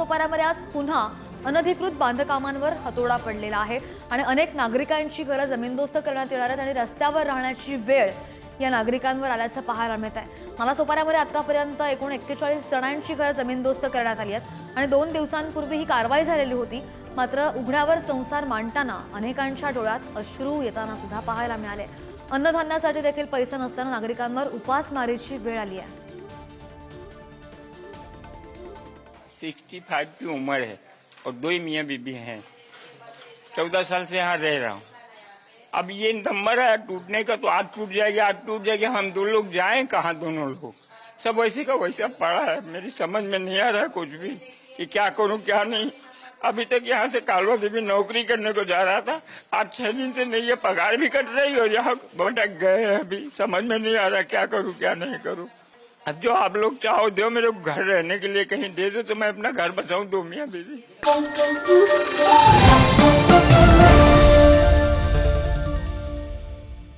नालासोपाऱ्यामध्ये आज पुन्हा अनधिकृत बांधकामांवर हातोडा पडलेला आहे आणि अनेक नागरिकांची घरं जमीनदोस्त करण्यात येणार आहेत आणि रस्त्यावर राहण्याची वेळ या नागरिकांवर आल्याचं पाहायला मिळत आहे। नालासोपाऱ्यामध्ये आतापर्यंत एकूण 41 जणांची घरं जमीनदोस्त करण्यात आली आहेत आणि 2 दिवसांपूर्वी ही कारवाई झालेली होती। मात्र उघड्यावर संसार मांडताना अनेकांच्या डोळ्यात अश्रू येताना सुद्धा पाहायला मिळाले। अन्नधान्यासाठी देखील पैसा नसताना नागरिकांवर उपासमारीची वेळ आली आहे। 65 की उम्र है और 2 मियाँ बीबी हैं। 14 साल से यहाँ रह रहा हूँ। अब ये नंबर है टूटने का, तो आज टूट जाएगा, आज टूट जाएगा। हम 2 लोग जाएं कहाँ, दोनों लोग सब वैसे का वैसा पड़ा है। मेरी समझ में नहीं आ रहा है कुछ भी कि क्या करूँ क्या नहीं। अभी तक यहाँ से कालवा देवी नौकरी करने को जा रहा था, आज 6 दिन से नहीं है, पगार भी कट रही और यहाँ भटक गए हैं। अभी समझ में नहीं आ रहा क्या करूँ क्या नहीं करूँ। अब जो आप लोग चाहो दो, मेरे को घर रहने के लिए कहीं दे दो तो मैं अपना घर बसाऊं 2 मियाँ बीवी।